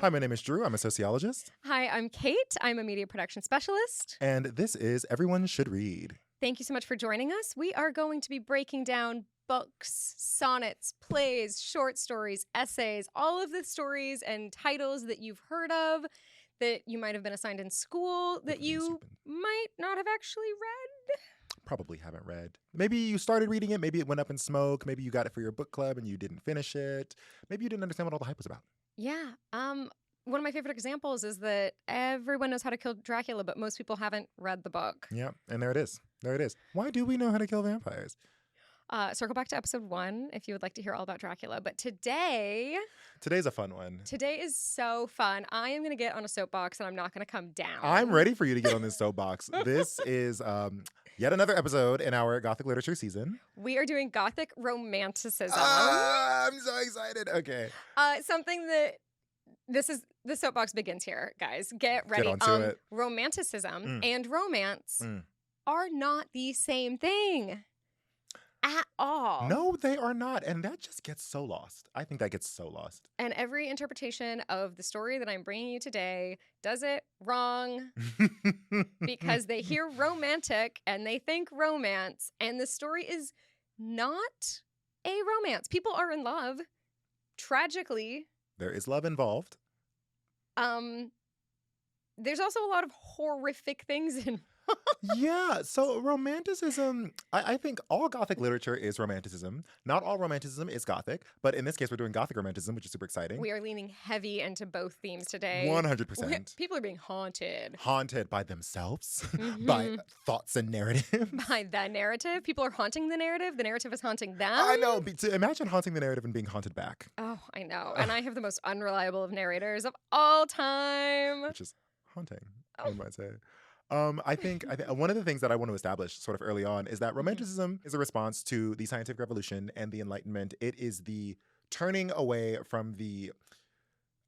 Hi, my name is Drew. I'm a sociologist. Hi, I'm Kate. I'm a media production specialist. And this is Everyone Should Read. Thank you so much for joining us. We are going to be breaking down books, sonnets, plays, short stories, essays, all of the stories and titles that you've heard of, that you might have been assigned in school, that you might not have actually read. Probably haven't read. Maybe you started reading it. Maybe it went up in smoke. Maybe you got it for your book club and you didn't finish it. Maybe you didn't understand what all the hype was about. Yeah. One of my favorite examples is that everyone knows how to kill Dracula, but most people haven't read the book. Yeah, and there it is. There it is. Why do we know how to kill vampires? Circle back to episode 1 if you would like to hear all about Dracula. But today's a fun one. Today is so fun. I am going to get on a soapbox and I'm not going to come down. I'm ready for you to get on this soapbox. This is yet another episode in our Gothic literature season. We are doing Gothic romanticism. I'm so excited. Okay. Something that the soapbox begins here, guys. Get ready. Get onto it. Romanticism and romance are not the same thing. At all. No, they are not. And that just gets so lost. I think that gets so lost. And every interpretation of the story that I'm bringing you today does it wrong because they hear romantic and they think romance, and the story is not a romance. People are in love. Tragically. There is love involved. There's also a lot of horrific things involved. Yeah, so romanticism, I think all Gothic literature is romanticism. Not all romanticism is Gothic, but in this case, we're doing Gothic romanticism, which is super exciting. We are leaning heavy into both themes today. 100%. People are being haunted. Haunted by themselves, by thoughts and narrative. By the narrative. People are haunting the narrative. The narrative is haunting them. I know. To imagine haunting the narrative and being haunted back. Oh, I know. And I have the most unreliable of narrators of all time. Which is haunting, one might say. I think one of the things that I want to establish sort of early on is that romanticism is a response to the scientific revolution and the Enlightenment. It is the turning away from the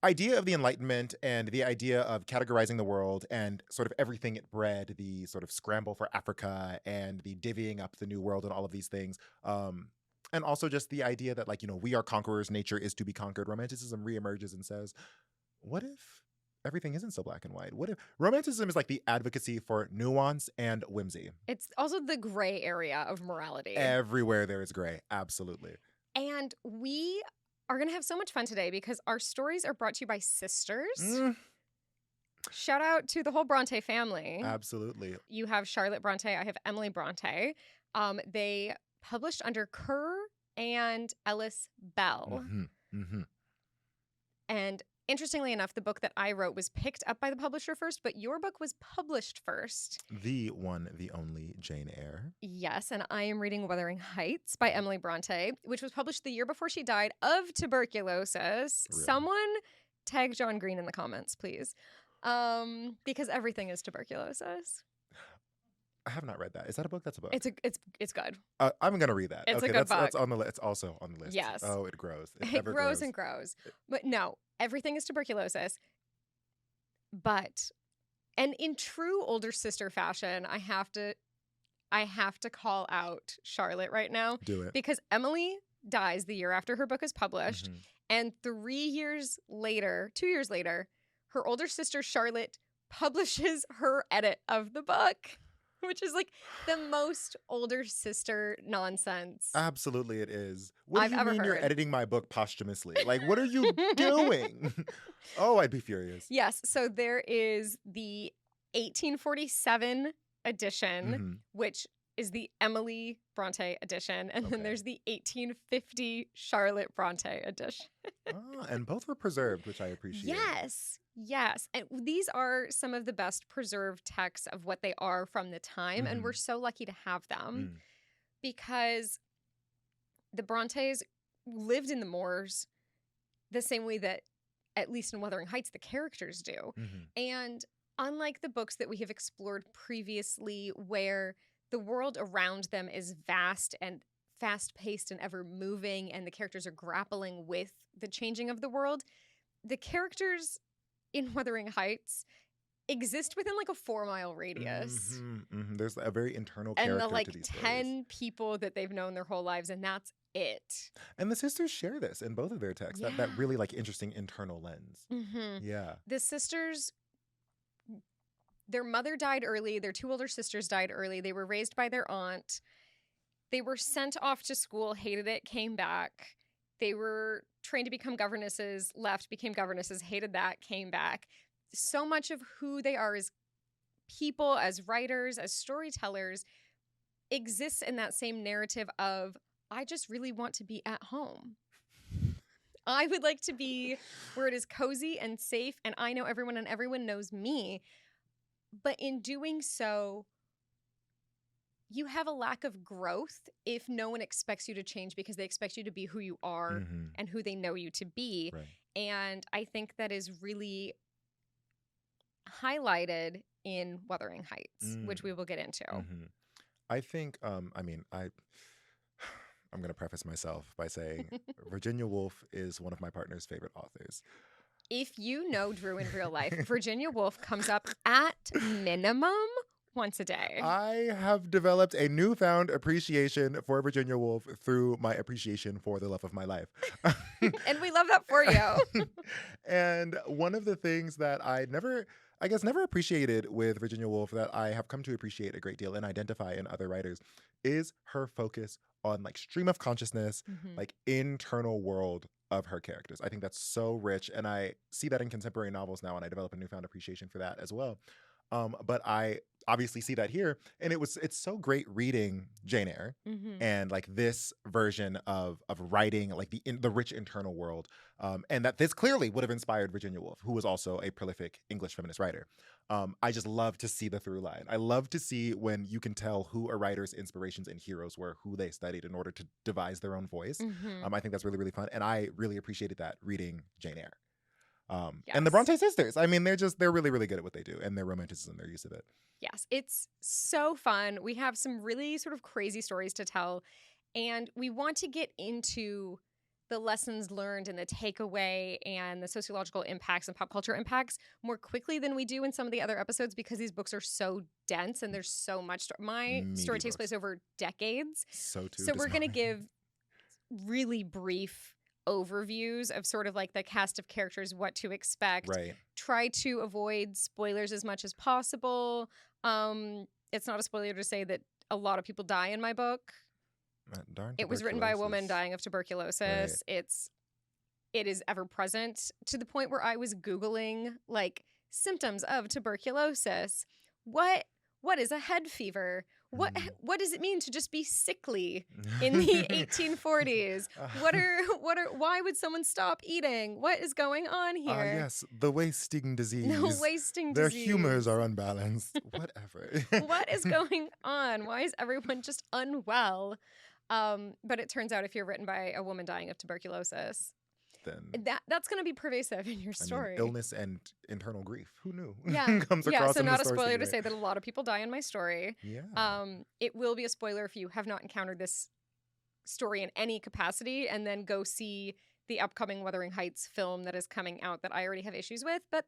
idea of the Enlightenment and the idea of categorizing the world and sort of everything it bred, the sort of scramble for Africa and the divvying up the new world and all of these things. And also just the idea that, like, we are conquerors, nature is to be conquered. Romanticism reemerges and says, what if everything isn't so black and white? What if romanticism is like the advocacy for nuance and whimsy? It's also the gray area of morality. Everywhere there is gray. Absolutely. And we are going to have so much fun today because our stories are brought to you by sisters. Shout out to the whole Bronte family. Absolutely. You have Charlotte Bronte. I have Emily Bronte. They published under Kerr and Ellis Bell. And interestingly enough, the book that I wrote was picked up by the publisher first, but your book was published first. The one, the only Jane Eyre. Yes, and I am reading Wuthering Heights by Emily Bronte, which was published the year before she died of tuberculosis. Really? Someone tag John Green in the comments, please, because everything is tuberculosis. I have not read that. Is that a book? That's a book. It's good. I'm gonna read that. It's okay, a good book. That's on the list. It's also on the list. Yes. Oh, it grows. It grows and grows. But no, everything is tuberculosis. And in true older sister fashion, I have to call out Charlotte right now. Do it. Because Emily dies the year after her book is published, and 2 years later, her older sister Charlotte publishes her edit of the book. Which is like the most older sister nonsense. Absolutely, it is. What do you ever mean you're heard. editing my book posthumously? Like, what are you doing? Oh, I'd be furious. Yes. So there is the 1847 edition, which is the Emily Bronte edition. And then there's the 1850 Charlotte Bronte edition. And both were preserved, which I appreciate. Yes. And these are some of the best preserved texts of what they are from the time. And we're so lucky to have them because the Brontes lived in the moors the same way that, at least in Wuthering Heights, the characters do. And unlike the books that we have explored previously, where the world around them is vast and fast-paced and ever-moving, and the characters are grappling with the changing of the world, the characters in Wuthering Heights exist within like a 4-mile radius. There's a very internal character and the like to these 10 stories. people that they've known their whole lives, and that's it. And the sisters share this in both of their texts. That Yeah. really like interesting internal lens. Yeah. The sisters, their mother died early. Their two older sisters died early. They were raised by their aunt. They were sent off to school, hated it, came back. They were trained to become governesses, left, became governesses, hated that, came back. So much of who they are as people, as writers, as storytellers, exists in that same narrative of, I just really want to be at home. I would like to be where it is cozy and safe, and I know everyone and everyone knows me. But in doing so, you have a lack of growth if no one expects you to change because they expect you to be who you are and who they know you to be. Right. And I think that is really highlighted in Wuthering Heights, which we will get into. I think, I'm going to preface myself by saying Virginia Woolf is one of my partner's favorite authors. If you know Drew in real life, Virginia Woolf comes up at minimum once a day. I have developed a newfound appreciation for Virginia Woolf through my appreciation for the love of my life. And we love that for you. And one of the things that I never appreciated with Virginia Woolf that I have come to appreciate a great deal and identify in other writers is her focus on like stream of consciousness, like internal world of her characters. I think that's so rich. And I see that in contemporary novels now, and I develop a newfound appreciation for that as well. But I obviously see that here, and it's so great reading Jane Eyre and like this version of writing like the rich internal world, and that this clearly would have inspired Virginia Woolf, who was also a prolific English feminist writer. I just love to see the through line. I love to see when you can tell who a writer's inspirations and heroes were, who they studied in order to devise their own voice. I think that's really, really fun, and I really appreciated that reading Jane Eyre. And the Bronte sisters, I mean, they're really, really good at what they do, and their romanticism, their use of it. Yes, it's so fun. We have some really sort of crazy stories to tell, and we want to get into the lessons learned and the takeaway and the sociological impacts and pop culture impacts more quickly than we do in some of the other episodes because these books are so dense and there's so much. My story takes place over decades. So we're going to give really brief overviews of sort of like the cast of characters, what to expect. Right. Try to avoid spoilers as much as possible. It's not a spoiler to say that a lot of people die in my book. It was written by a woman dying of tuberculosis. Right. It is ever present to the point where I was Googling like symptoms of tuberculosis. What is a head fever? What does it mean to just be sickly in the 1840s? Why would someone stop eating? What is going on here? Yes, the wasting disease. The wasting Their disease. Their humors are unbalanced. Whatever. What is going on? Why is everyone just unwell? But it turns out if you're written by a woman dying of tuberculosis, then that's going to be pervasive in your story. Illness and internal grief. Who knew? Yeah. Comes across So in not the a spoiler to today. say that a lot of people die in my story. Yeah. It will be a spoiler if you have not encountered this story in any capacity and then go see the upcoming Wuthering Heights film that is coming out that I already have issues with, but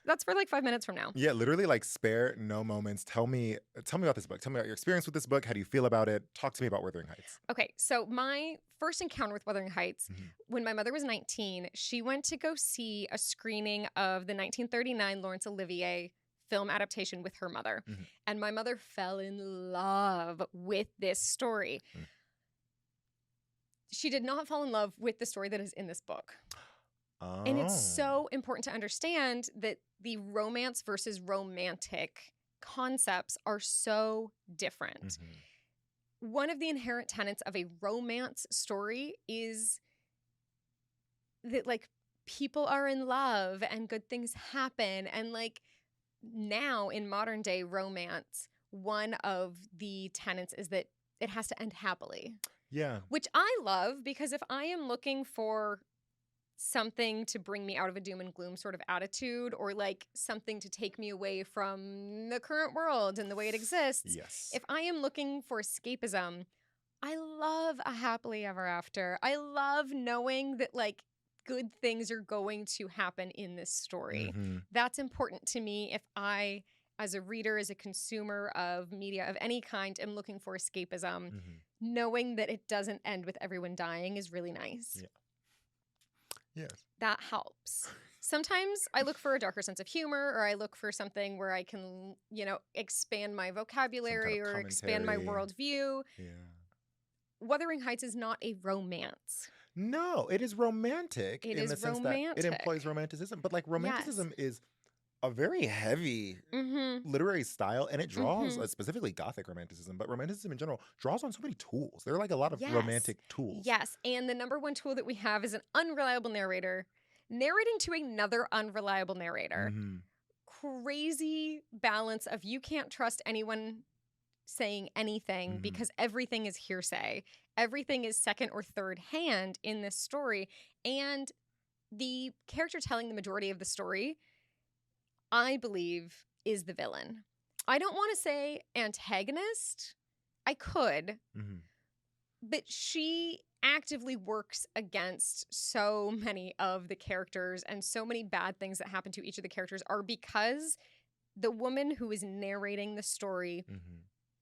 that's for like 5 minutes from now. Yeah, literally like spare no moments. Tell me about this book. Tell me about your experience with this book. How do you feel about it? Talk to me about Wuthering Heights. Okay, so my first encounter with Wuthering Heights, when my mother was 19, she went to go see a screening of the 1939 Laurence Olivier film adaptation with her mother. And my mother fell in love with this story. She did not fall in love with the story that is in this book. Oh. And it's so important to understand that the romance versus romantic concepts are so different. One of the inherent tenets of a romance story is that like people are in love and good things happen. And like now in modern day romance, one of the tenets is that it has to end happily. Yeah. Which I love because if I am looking for something to bring me out of a doom and gloom sort of attitude or like something to take me away from the current world and the way it exists. Yes. If I am looking for escapism, I love a happily ever after. I love knowing that like good things are going to happen in this story. That's important to me if I as a reader, as a consumer of media of any kind, am looking for escapism, Mm-hmm. knowing that it doesn't end with everyone dying is really nice. Yeah. Yes. That helps. Sometimes I look for a darker sense of humor, or I look for something where I can, expand my vocabulary or expand my commentary. worldview. Yeah. Wuthering Heights is not a romance. No, it is romantic It in is the sense that it employs romanticism, but like romanticism is a very heavy literary style, and it draws, specifically Gothic romanticism, but romanticism in general draws on so many tools. There are like a lot of romantic tools. Yes, and the number one tool that we have is an unreliable narrator narrating to another unreliable narrator. Crazy balance of you can't trust anyone saying anything because everything is hearsay. Everything is second or third hand in this story. And the character telling the majority of the story, I believe, is the villain. I don't want to say antagonist. I could. But she actively works against so many of the characters, and so many bad things that happen to each of the characters are because the woman who is narrating the story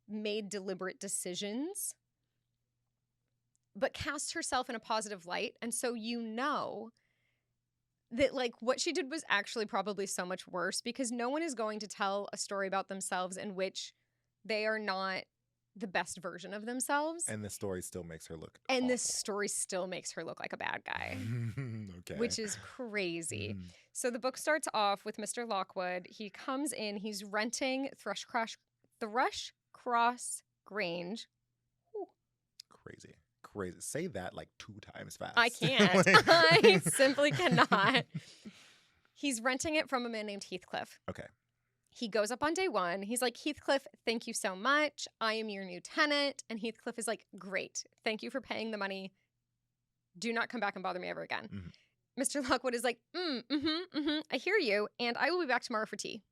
made deliberate decisions, but cast herself in a positive light. And so that like what she did was actually probably so much worse, because no one is going to tell a story about themselves in which they are not the best version of themselves. And the story still makes her look And awful. this story still makes her look like a bad guy. Okay. Which is crazy. So the book starts off with Mr. Lockwood. He comes in, he's renting Thrushcross Grange. Ooh. Crazy. Say that like 2 times fast. I can't. I simply cannot. He's renting it from a man named Heathcliff. Okay. He goes up on day 1. He's like, Heathcliff, thank you so much. I am your new tenant. And Heathcliff is like, great. Thank you for paying the money. Do not come back and bother me ever again. Mr. Lockwood is like, I hear you. And I will be back tomorrow for tea.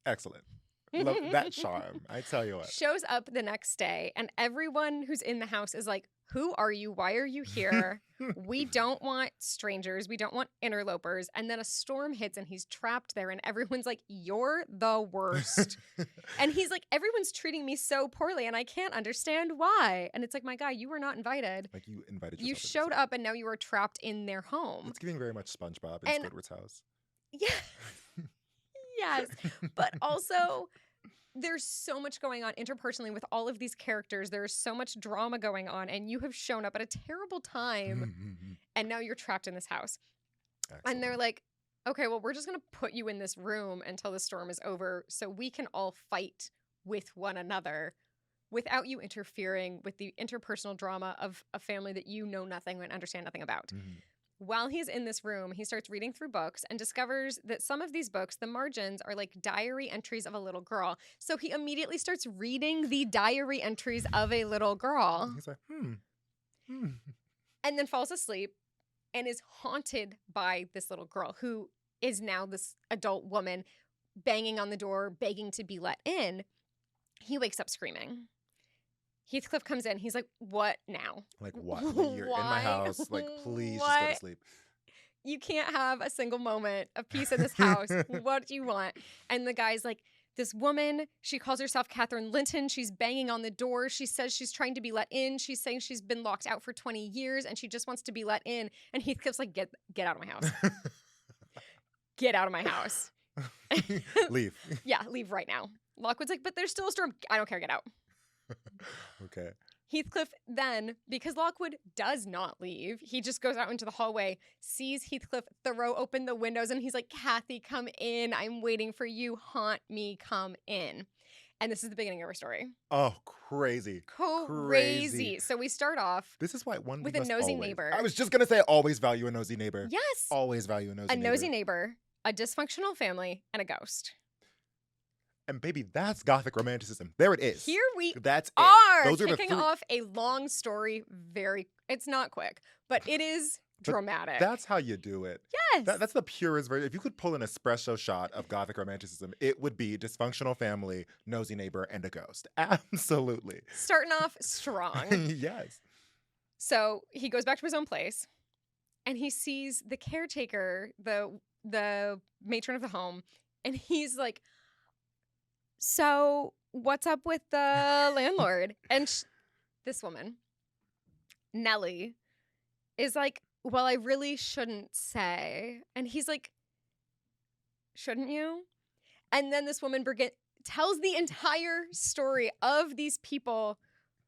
Excellent. Love that charm. I tell you what. Shows up the next day, and everyone who's in the house is like, who are you? Why are you here? We don't want strangers. We don't want interlopers. And then a storm hits and he's trapped there, and everyone's like, you're the worst. And he's like, everyone's treating me so poorly and I can't understand why. And it's like, my guy, you were not invited. Like, you invited yourself. You showed up and now you are trapped in their home. It's giving very much SpongeBob in Squidward's house. Yeah. Yes. But also, there's so much going on interpersonally with all of these characters. There's so much drama going on, and you have shown up at a terrible time, and now you're trapped in this house. Excellent. And they're like, okay, well, we're just going to put you in this room until the storm is over so we can all fight with one another without you interfering with the interpersonal drama of a family that you know nothing and understand nothing about. While he's in this room, he starts reading through books and discovers that some of these books, the margins, are like diary entries of a little girl. So he immediately starts reading the diary entries of a little girl. He's like, And then falls asleep and is haunted by this little girl who is now this adult woman banging on the door, begging to be let in. He wakes up screaming. Heathcliff comes in. He's like, what now? Like, what? You're in my house. Like, please just go to sleep. You can't have a single moment of peace in this house. What do you want? And the guy's like, this woman, she calls herself Catherine Linton. She's banging on the door. She says she's trying to be let in. She's saying she's been locked out for 20 years and she just wants to be let in. And Heathcliff's like, get out of my house. Get out of my house. Leave. Yeah, leave right now. Lockwood's like, but there's still a storm. I don't care. Get out. Okay. Heathcliff then, because Lockwood does not leave, he just goes out into the hallway, sees Heathcliff throw open the windows, and he's like, Kathy, come in. I'm waiting for you. Haunt me. Come in. And this is the beginning of our story. Oh, crazy. Crazy. So we start off this is why one with a nosy neighbor. I was just going to say, always value a nosy neighbor. Yes. Always value a nosy neighbor. A nosy neighbor, a dysfunctional family, and a ghost. And baby, that's Gothic romanticism. There it is. Here we that's are Those kicking off a long story. It's not quick, but it is dramatic. That's how you do it. Yes. That's the purest version. If you could pull an espresso shot of Gothic romanticism, it would be dysfunctional family, nosy neighbor, and a ghost. Absolutely. Starting off strong. Yes. So he goes back to his own place and he sees the caretaker, the matron of the home, and he's like, So what's up with the landlord? And this woman, Nellie, is like, well, I really shouldn't say. And he's like, shouldn't you? And then this woman tells the entire story of these people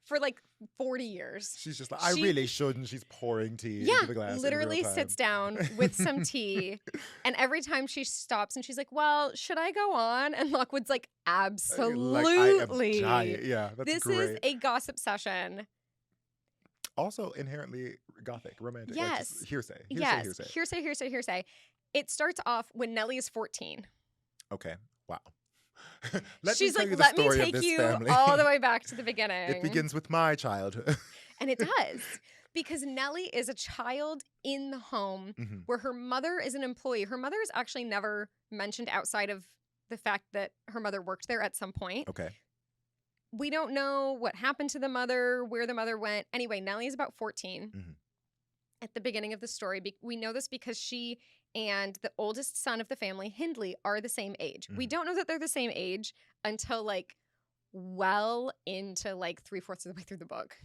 for like 40 years. She's just like, I really shouldn't. She's pouring tea into the glass. Literally sits down with some tea. And every time she stops and she's like, well, should I go on? And Lockwood's like, absolutely. Like, I am giant. Yeah, that's great. This is a gossip session. Also inherently Gothic, romantic. Yes. Like hearsay. Hearsay. It starts off when Nellie is 14. Okay. Wow. She's like, let me take you all the way back to the beginning. It begins with my childhood. And it does. Because Nellie is a child in the home where her mother is an employee. Her mother is actually never mentioned outside of the fact that her mother worked there at some point. Okay. We don't know what happened to the mother, where the mother went. Anyway, Nellie is about 14 at the beginning of the story. We know this because she and the oldest son of the family, Hindley, are the same age. We don't know that they're the same age until like well into like 3/4 of the way through the book.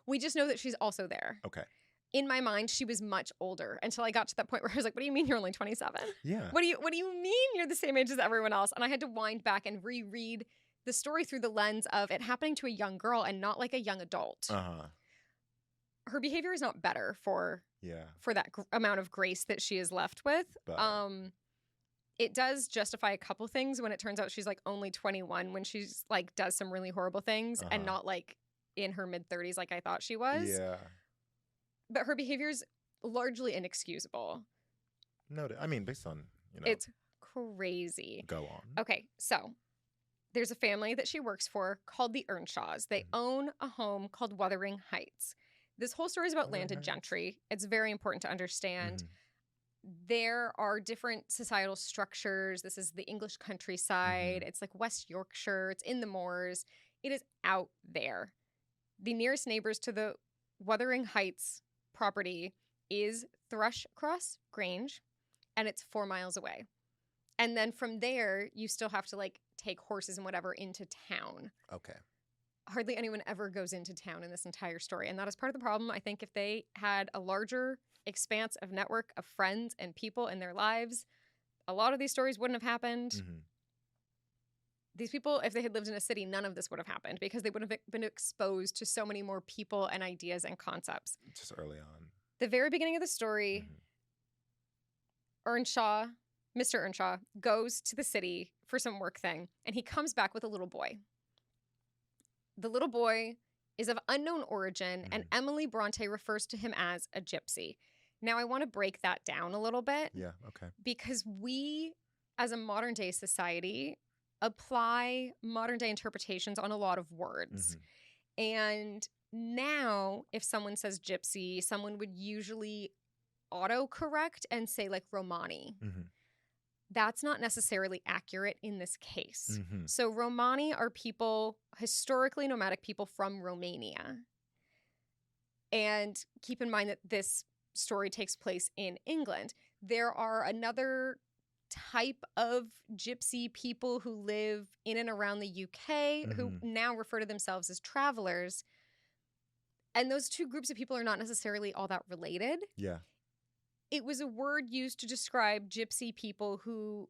We just know that she's also there. Okay. In my mind, she was much older until I got to that point where I was like, what do you mean you're only 27? Yeah. What do you mean you're the same age as everyone else? And I had to wind back and reread the story through the lens of it happening to a young girl and not like a young adult. Her behavior is not better for that amount of grace that she is left with. It does justify a couple things when it turns out she's like only 21 when she's like does some really horrible things and not like in her mid-30s like I thought she was. Yeah. But her behavior is largely inexcusable. Noted. I mean, based on, It's crazy. Go on. Okay, so there's a family that she works for called the Earnshaws. They own a home called Wuthering Heights. This whole story is about landed gentry. It's very important to understand. There are different societal structures. This is the English countryside. It's like West Yorkshire. It's in the moors. It is out there. The nearest neighbors to the Wuthering Heights property is Thrushcross Grange, and it's 4 miles away. And then from there, you still have to like take horses and whatever into town. Okay. Hardly anyone ever goes into town in this entire story. And that is part of the problem. I think if they had a larger expanse of network of friends and people in their lives, a lot of these stories wouldn't have happened. These people, if they had lived in a city, none of this would have happened because they would have been exposed to so many more people and ideas and concepts. Just early on. The very beginning of the story, Mr. Earnshaw goes to the city for some work thing, and he comes back with a little boy. The little boy is of unknown origin, and Emily Bronte refers to him as a gypsy. Now, I want to break that down a little bit. Yeah, okay. Because we, as a modern-day society, apply modern-day interpretations on a lot of words. And now, if someone says gypsy, someone would usually autocorrect and say, like, Romani. That's not necessarily accurate in this case. So Romani are people, historically nomadic people from Romania. And keep in mind that this story takes place in England. There are another type of gypsy people who live in and around the UK who now refer to themselves as travelers. And those two groups of people are not necessarily all that related. Yeah. It was a word used to describe gypsy people who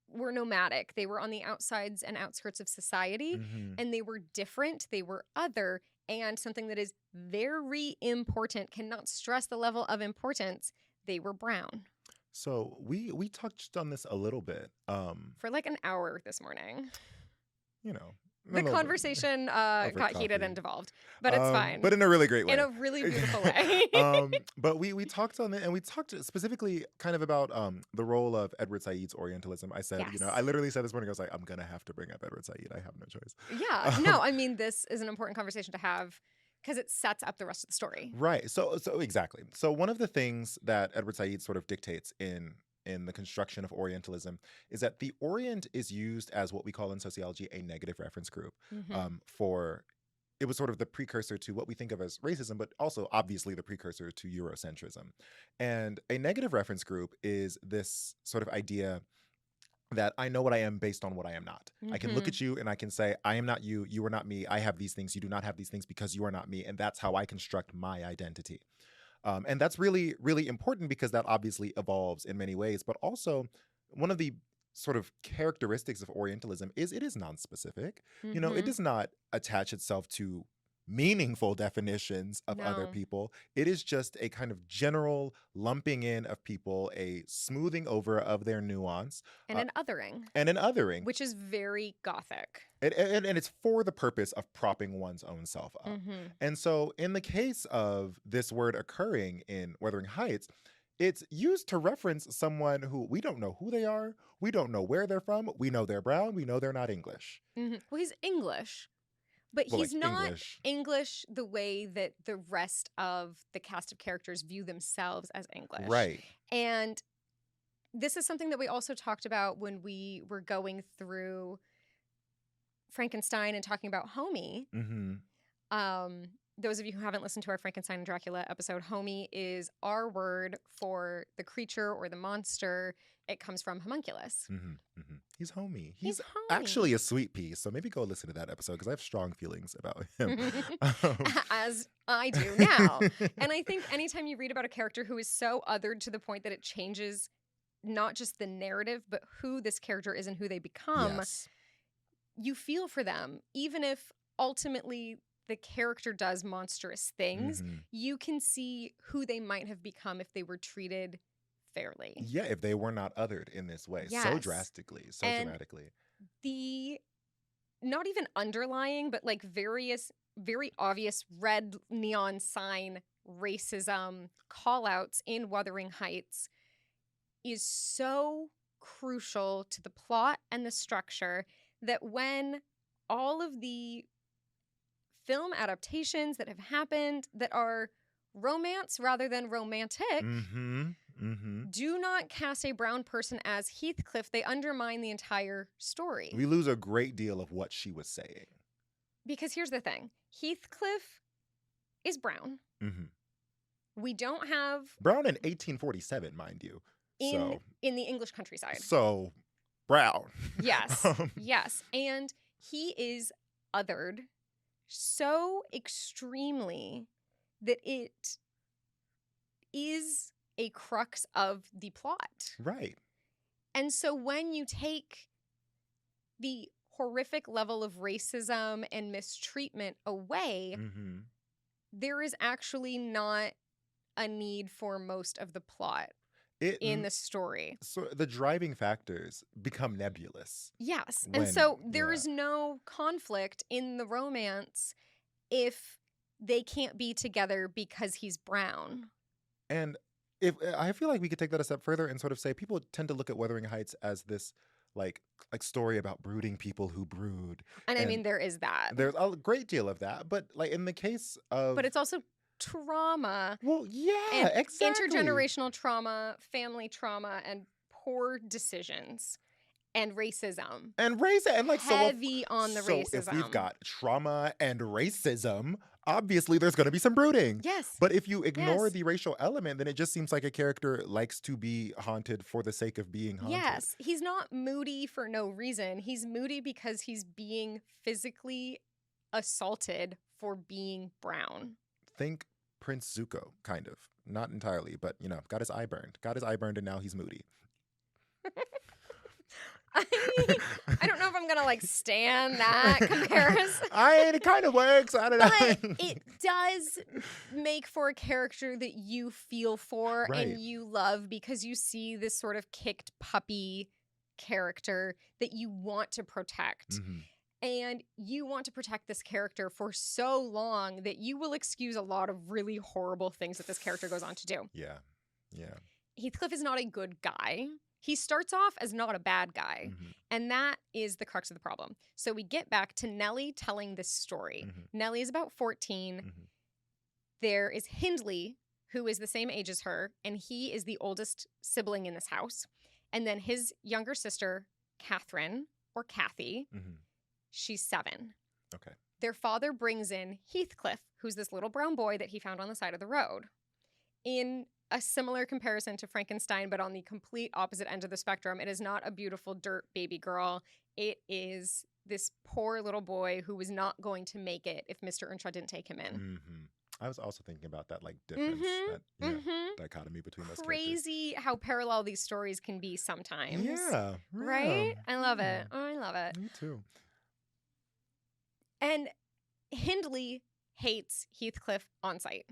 were nomadic. They were on the outsides and outskirts of society, and they were different. They were other, and something that is very important, cannot stress the level of importance, they were brown. So we touched on this a little bit. For like an hour this morning. The conversation got heated and devolved, but it's fine. But in a really great way. In a really beautiful way. But we talked on it, and we talked specifically kind of about the role of Edward Said's Orientalism. I said, I literally said this morning, I was like, I'm going to have to bring up Edward Said. I have no choice. Yeah. No, I mean, this is an important conversation to have because it sets up the rest of the story. Right. So exactly. So one of the things that Edward Said sort of dictates in the construction of Orientalism is that the Orient is used as what we call in sociology a negative reference group it was sort of the precursor to what we think of as racism, but also obviously the precursor to Eurocentrism. And a negative reference group is this sort of idea that I know what I am based on what I am not. I can look Mhm. at you and I can say, I am not you, you are not me, I have these things, you do not have these things because you are not me. And that's how I construct my identity. And that's really, really important because that obviously evolves in many ways. But also, one of the sort of characteristics of Orientalism is it is non-specific. You know, it Mhm. does not attach itself to meaningful definitions of other No. people. It is just a kind of general lumping in of people, a smoothing over of their nuance, And uh, an othering, and an othering. which is very Gothic. And it's for the purpose of propping one's own self up. Mhm. And so, in the case of this word occurring in Wuthering Heights, it's used to reference someone who we don't know who they are, we don't know where they're from, we know they're brown, we know they're not English. Mhm. Well, he's English, but Well, he's like not English. English the way that the rest of the cast of characters view themselves as English. Right. And this is something that we also talked about when we were going through Frankenstein and talking about Homie. Mm-hmm. Those of you who haven't listened to our Frankenstein and Dracula episode, Homie is our word for the creature or the monster. It comes from homunculus. Mm-hmm. Mm-hmm. He's homey. He's He's homie. actually a sweet pea. So maybe go listen to that episode because I have strong feelings about him. As I do now. And I think anytime you read about a character who is so othered to the point that it changes not just the narrative, but who this character is and who they become, Yes. you feel for them. Even if ultimately the character does monstrous things, Mm-hmm. you can see who they might have become if they were treated fairly. Yeah, if they were not othered in this way, so Yes. drastically, so And dramatically. the not even underlying, but like very obvious red neon sign racism callouts in Wuthering Heights is so crucial to the plot and the structure that when all of the film adaptations that have happened that are romance rather than romantic Mm-hmm. Mm-hmm. do not cast a brown person as Heathcliff, they undermine the entire story. We lose a great deal of what she was saying. Because here's the thing. Heathcliff is brown. Mm-hmm. We don't have Brown in 1847, mind you. in the English countryside. So brown. Yes. Yes. And he is othered so extremely that it is a crux of the plot. Right. And so when you take the horrific level of racism and mistreatment away, Mm-hmm. there is actually not a need for most of the plot in the story. So the driving factors become nebulous. Yes. When- and so there yeah. is no conflict in the romance if they can't be together because he's brown. And if I feel like we could take that a step further and sort of say people tend to look at Wuthering Heights as this like story about brooding people who brood. And I mean, there is that. There's a great deal of that, but like in the case of But it's also trauma. well, yeah, and exactly. intergenerational trauma, family trauma, and poor decisions. And racism. And like heavy on the racism. So if we've got trauma and racism, obviously there's going to be some brooding. Yes. But if you ignore Yes. the racial element, then it just seems like a character likes to be haunted for the sake of being haunted. Yes. He's not moody for no reason. He's moody because he's being physically assaulted for being brown. Think Prince Zuko, kind of. Not entirely, but you know, got his eye burned. Got his eye burned and now he's moody. I don't know if I'm gonna like stand that comparison. It kind of works. I don't know. But it does make for a character that you feel for Right. and you love because you see this sort of kicked puppy character that you want to protect. Mhm. And you want to protect this character for so long that you will excuse a lot of really horrible things that this character goes on to do. Yeah. Yeah. Heathcliff is not a good guy. He starts off as not a bad guy. Mhm. And that is the crux of the problem. So we get back to Nellie telling this story. Mhm. Nellie is about 14. Mhm. There is Hindley, who is the same age as her, and he is the oldest sibling in this house. And then his younger sister, Catherine, or Kathy, Mhm. she's 7. Okay. Their father brings in Heathcliff, who's this little brown boy that he found on the side of the road. In a similar comparison to Frankenstein, but on the complete opposite end of the spectrum. It is not a beautiful dirt baby girl. It is this poor little boy who was not going to make it if Mr. Earnshaw didn't take him in. Mm-hmm. I was also thinking about that, like, difference, that dichotomy between those characters. Crazy how parallel these stories can be sometimes. Yeah. Right? I love it. Oh, I love it. Me too. And Hindley hates Heathcliff on sight.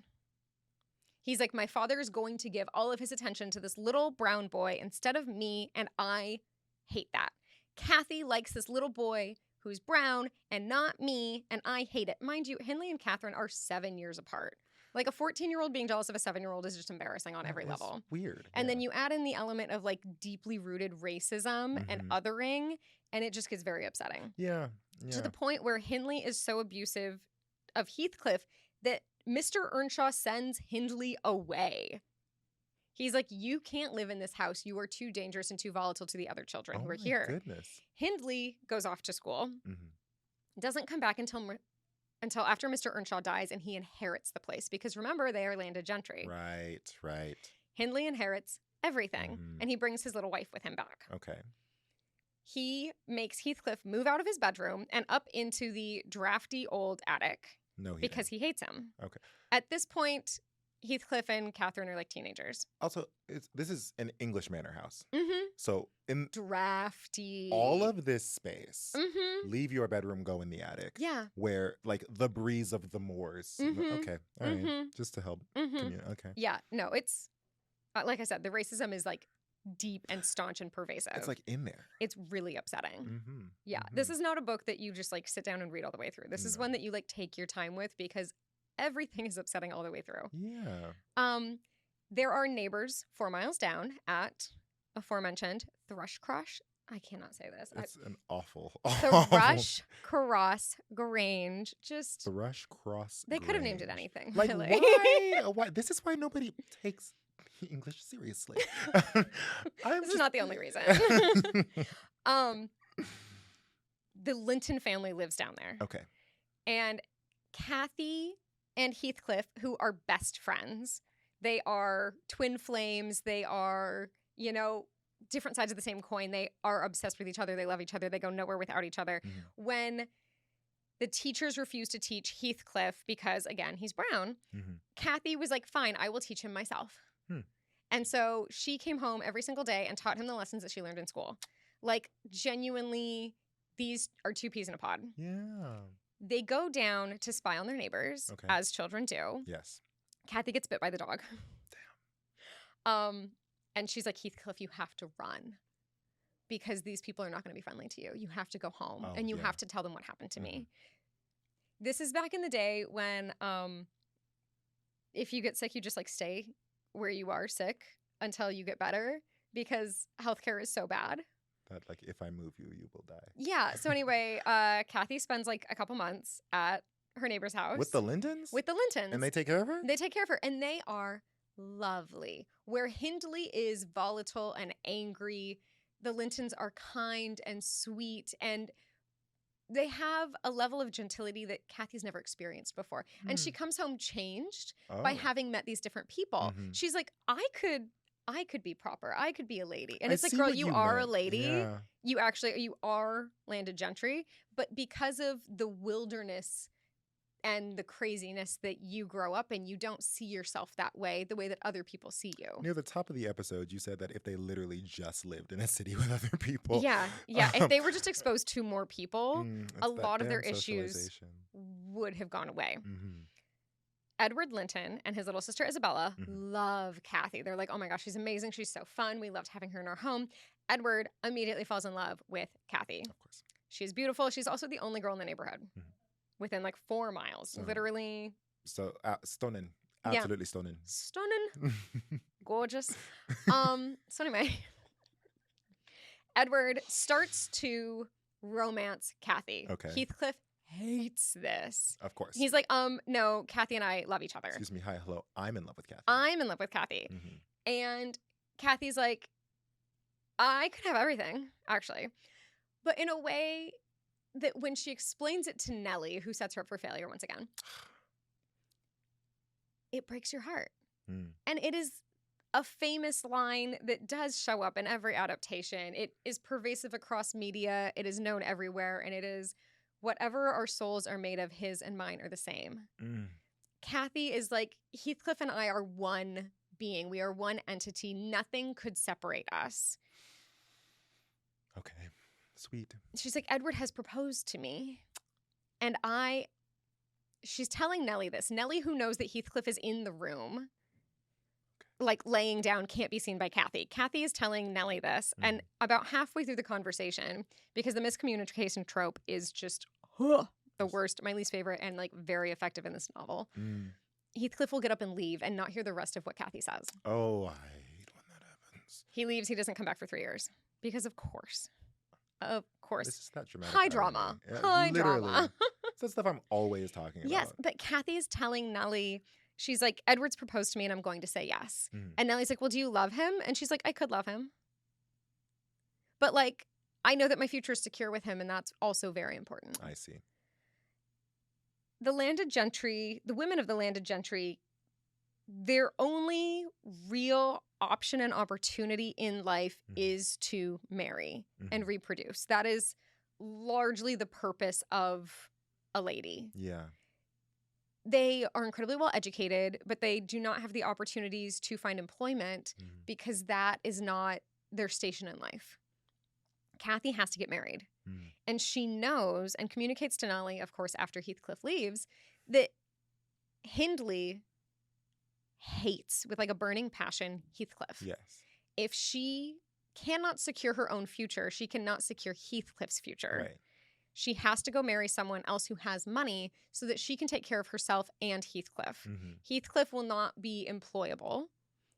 He's like, my father is going to give all of his attention to this little brown boy instead of me, and I hate that. Kathy likes this little boy who's brown and not me, and I hate it. Mind you, Hindley and Catherine are 7 years apart. Like, a 14-year-old being jealous of a 7-year-old is just embarrassing on every level. Weird. And then you add in the element of, like, deeply rooted racism and othering, and it just gets very upsetting. Yeah. To the point where Hindley is so abusive of Heathcliff that Mr. Earnshaw sends Hindley away. He's like, you can't live in this house. You are too dangerous and too volatile to the other children who are here. Goodness. Hindley goes off to school. Doesn't come back until after Mr. Earnshaw dies, and he inherits the place. Because remember, they are landed gentry. Right. Hindley inherits everything, and he brings his little wife with him back. Okay. He makes Heathcliff move out of his bedroom and up into the drafty old attic. No, because he hates him. Okay. At this point, Heathcliff and Catherine are like teenagers. Also, this is an English manor house. Mm-hmm. So in drafty, all of this space, leave your bedroom, go in the attic. Yeah. Where, like, the breeze of the moors. Okay. All right. Just to help. Okay. Yeah. No, it's, like I said, the racism is, like, deep and staunch and pervasive. It's, like, in there. It's really upsetting. Yeah. This is not a book that you just, like, sit down and read all the way through. This is one that you, like, take your time with because everything is upsetting all the way through. Yeah. There are neighbors 4 miles down at aforementioned Thrushcross. I cannot say this. It's an awful. Thrushcross Grange. Just Thrushcross. They could have named it anything. Like, really. why? This is why nobody takes English seriously. This is not the only reason. The Linton family lives down there. Okay. And Kathy and Heathcliff, who are best friends, they are twin flames. They are, you know, different sides of the same coin. They are obsessed with each other. They love each other. They go nowhere without each other. When the teachers refused to teach Heathcliff because, again, he's brown, Kathy was like, fine, I will teach him myself. And so she came home every single day and taught him the lessons that she learned in school. Like, genuinely, these are two peas in a pod. Yeah. They go down to spy on their neighbors, as children do. Yes. Kathy gets bit by the dog. Damn. And she's like, Heathcliff, you have to run because these people are not going to be friendly to you. You have to go home and you have to tell them what happened to me. This is back in the day when if you get sick, you just, like, stay where you are sick until you get better because healthcare is so bad. That, like, if I move you, you will die. Yeah. So anyway, Kathy spends, like, a couple months at her neighbor's house. With the Lintons? With the Lintons. And they take care of her? They take care of her. And they are lovely. Where Hindley is volatile and angry, the Lintons are kind and sweet. And they have a level of gentility that Kathy's never experienced before. And she comes home changed by having met these different people. She's like, I could be proper. I could be a lady. And it's like, girl, you are a lady. Yeah. You are landed gentry. But because of the wilderness and the craziness that you grow up in, you don't see yourself that way, the way that other people see you. Near the top of the episode, you said that if they literally just lived in a city with other people. Yeah. If they were just exposed to more people, a lot of their issues would have gone away. Edward Linton and his little sister Isabella love Kathy. They're like, oh my gosh, she's amazing. She's so fun. We loved having her in our home. Edward immediately falls in love with Kathy. Of course. She's beautiful. She's also the only girl in the neighborhood. Within, like, 4 miles, literally. So stunning. Absolutely stunning. Stunning. Gorgeous. So anyway, Edward starts to romance Kathy. Okay. Heathcliff hates this. Of course. He's like, no, Kathy and I love each other. Excuse me. Hi, hello. I'm in love with Kathy. I'm in love with Kathy. And Kathy's like, I could have everything, actually. But in a way that when she explains it to Nellie, who sets her up for failure once again, it breaks your heart. And it is a famous line that does show up in every adaptation. It is pervasive across media. It is known everywhere. And it is, whatever our souls are made of, his and mine are the same. Kathy is like, Heathcliff and I are one being. We are one entity. Nothing could separate us. Okay. Sweet. She's like, Edward has proposed to me. And she's telling Nellie this. Nellie, who knows that Heathcliff is in the room, like laying down, can't be seen by Kathy. Kathy is telling Nellie this. And about halfway through the conversation, because the miscommunication trope is just the worst, my least favorite, and like very effective in this novel, Heathcliff will get up and leave and not hear the rest of what Kathy says. Oh, I hate when that happens. He leaves. He doesn't come back for 3 years. Because of course. Of course. This is that dramatic. High drama. Yeah, High literally. drama. It's the stuff I'm always talking about. Yes, but Kathy is telling Nellie, she's like, Edward's proposed to me and I'm going to say yes. And Nellie's like, well, do you love him? And she's like, I could love him. But like, I know that my future is secure with him, and that's also very important. I see. The landed gentry, the women of the landed gentry, their only real option and opportunity in life is to marry and reproduce. That is largely the purpose of a lady. Yeah. They are incredibly well educated, but they do not have the opportunities to find employment because that is not their station in life. Kathy has to get married. And she knows and communicates to Nellie, of course, after Heathcliff leaves, that Hindley hates, with like a burning passion, Heathcliff. Yes. If she cannot secure her own future, she cannot secure Heathcliff's future. Right. She has to go marry someone else who has money so that she can take care of herself and Heathcliff. Heathcliff will not be employable.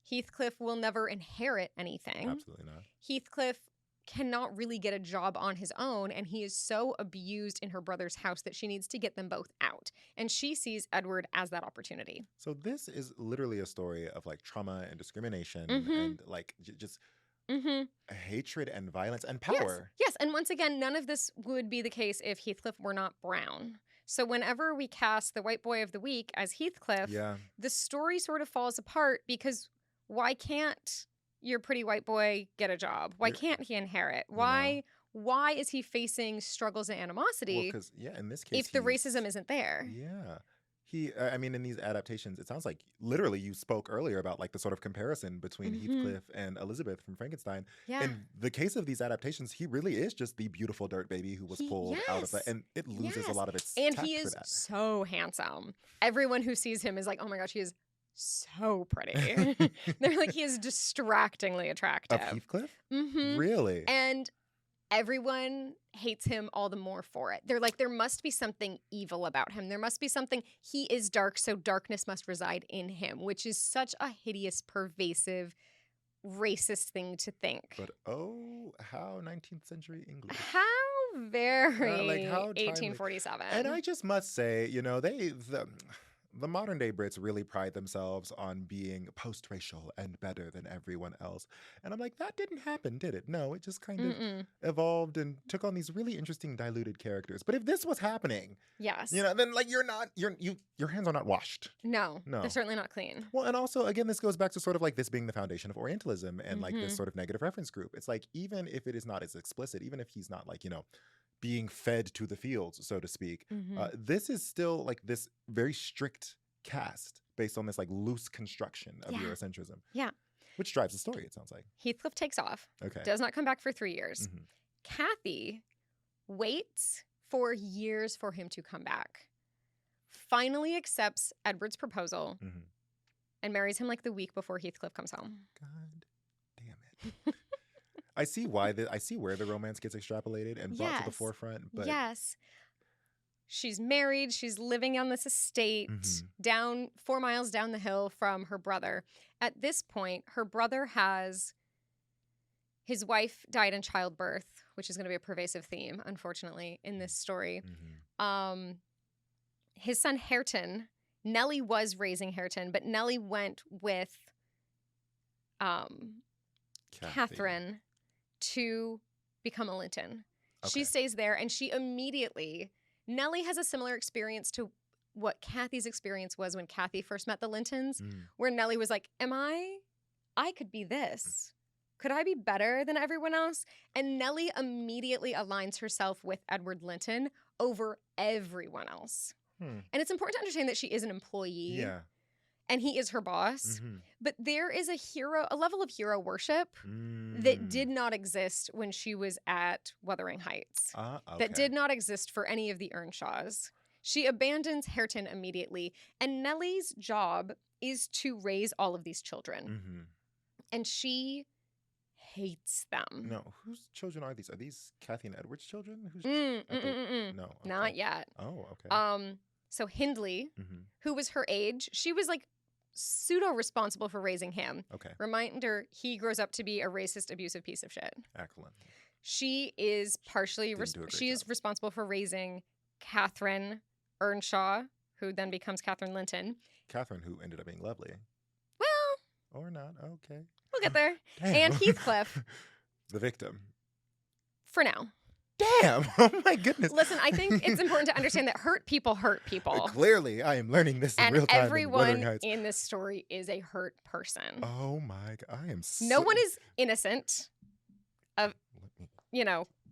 Heathcliff will never inherit anything. Absolutely not. Heathcliff cannot really get a job on his own, and he is so abused in her brother's house that she needs to get them both out. And she sees Edward as that opportunity. So this is literally a story of like trauma and discrimination and like just hatred and violence and power. Yes. And once again, none of this would be the case if Heathcliff were not brown. So whenever we cast the white boy of the week as Heathcliff, the story sort of falls apart because why can't your pretty white boy get a job? Why can't he inherit? Why is he facing struggles and animosity? Well, because in this case, if the racism isn't there. Yeah. I mean, in these adaptations, it sounds like literally you spoke earlier about like the sort of comparison between Heathcliff and Elizabeth from Frankenstein. Yeah. In the case of these adaptations, he really is just the beautiful dirt baby who was pulled out of that, and it loses a lot of its and tact he is for that. so handsome. Everyone who sees him is like, oh my gosh, he is so pretty. They're like, he is distractingly attractive. Of Heathcliff? Really? And everyone hates him all the more for it. They're like, there must be something evil about him. There must be something, he is dark, so darkness must reside in him, which is such a hideous, pervasive, racist thing to think. But how 19th century English. How very how 1847. And I just must say, the modern day Brits really pride themselves on being post-racial and better than everyone else. And I'm like, that didn't happen, did it? No, it just kind of evolved and took on these really interesting diluted characters. But if this was happening, then like your hands are not washed. No, they're certainly not clean. Well, and also, again, this goes back to sort of like this being the foundation of Orientalism and like this sort of negative reference group. It's like, even if it is not as explicit, even if he's not like, being fed to the fields, so to speak. This is still like this very strict cast based on this like loose construction of Eurocentrism. Yeah. Which drives the story, it sounds like. Heathcliff takes off. Okay. Does not come back for 3 years. Kathy waits for years for him to come back. Finally accepts Edward's proposal and marries him like the week before Heathcliff comes home. God damn it. I see where the romance gets extrapolated and brought to the forefront. But she's married. She's living on this estate down 4 miles down the hill from her brother. At this point, her brother his wife died in childbirth, which is going to be a pervasive theme, unfortunately, in this story. His son Hareton, Nellie was raising Hareton, but Nellie went with Catherine to become a Linton. Okay. She stays there, and she immediately... Nellie has a similar experience to what Kathy's experience was when Kathy first met the Lintons, where Nellie was like, am I I could be this. Could I be better than everyone else? And Nellie immediately aligns herself with Edward Linton over everyone else. And it's important to understand that she is an employee. Yeah. And he is her boss. But there is a level of hero worship that did not exist when she was at Wuthering Heights. Okay. That did not exist for any of the Earnshaws. She abandons Hareton immediately. And Nellie's job is to raise all of these children. And she hates them. No, whose children are these? Are these Kathy and Edward's children? No, okay. Not yet. Oh, okay. So Hindley, who was her age, she was like pseudo responsible for raising him. Okay. Reminder: he grows up to be a racist, abusive piece of shit. Excellent. She is partially responsible for raising Catherine Earnshaw, who then becomes Catherine Linton. Catherine, who ended up being lovely. Well, or not. Okay. We'll get there. Damn. And Heathcliff. The victim. For now. Damn. Oh my goodness. Listen, I think it's important to understand that hurt people hurt people. Clearly, I am learning this in real time. And everyone in this story is a hurt person. Oh my God. I am so... No one is innocent of,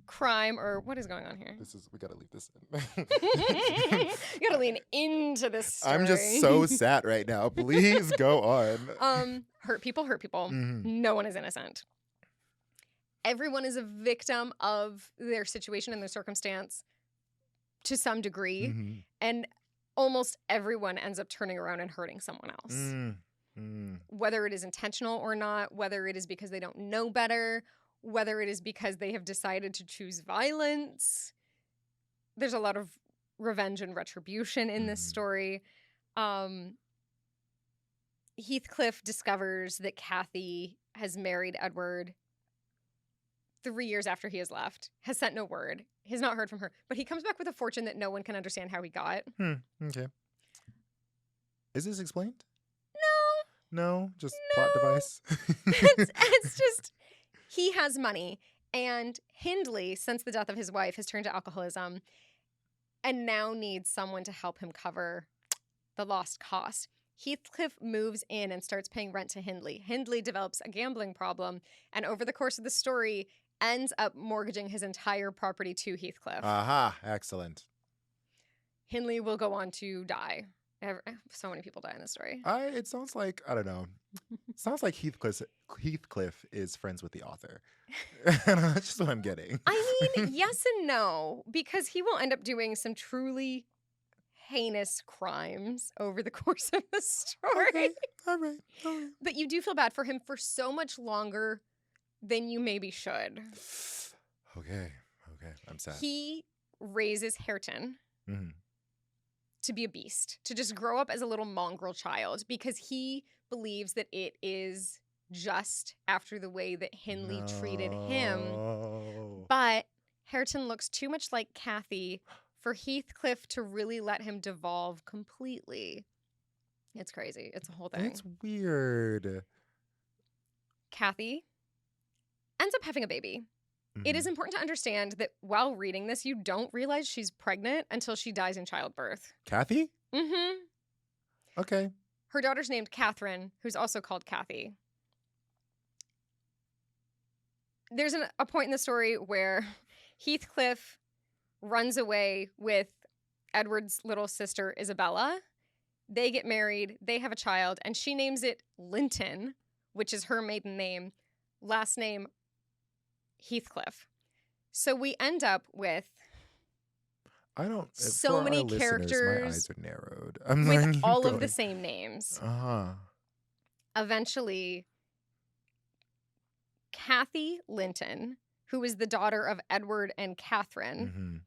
crime or what is going on here? We gotta leave this in. You gotta lean into this story. I'm just so sad right now. Please go on. Hurt people hurt people. No one is innocent. Everyone is a victim of their situation and their circumstance to some degree. And almost everyone ends up turning around and hurting someone else. Whether it is intentional or not, whether it is because they don't know better, whether it is because they have decided to choose violence. There's a lot of revenge and retribution in this story. Heathcliff discovers that Kathy has married Edward 3 years after he has left, has sent no word, has not heard from her, but he comes back with a fortune that no one can understand how he got. Okay. Is this explained? No, just plot device? it's just... He has money, and Hindley, since the death of his wife, has turned to alcoholism and now needs someone to help him cover the lost cost. Heathcliff moves in and starts paying rent to Hindley. Hindley develops a gambling problem, and over the course of the story, ends up mortgaging his entire property to Heathcliff. Aha, excellent. Hindley will go on to die. So many people die in this story. It sounds like, I don't know. It sounds like Heathcliff is friends with the author. That's just what I'm getting. I mean, yes and no, because he will end up doing some truly heinous crimes over the course of the story. Okay. All right. But you do feel bad for him for so much longer than you maybe should. Okay. I'm sad. He raises Hareton to be a beast, to just grow up as a little mongrel child, because he believes that it is just after the way that Hindley treated him. But Hareton looks too much like Kathy for Heathcliff to really let him devolve completely. It's crazy. It's a whole thing. It's weird. Kathy ends up having a baby. It is important to understand that while reading this, you don't realize she's pregnant until she dies in childbirth. Kathy? Okay. Her daughter's named Catherine, who's also called Kathy. There's a point in the story where Heathcliff runs away with Edward's little sister, Isabella. They get married, they have a child, and she names it Linton, which is her maiden name, last name Heathcliff. So we end up with so many characters. My eyes are narrowed. With all of the same names. Eventually, Kathy Linton, who is the daughter of Edward and Catherine,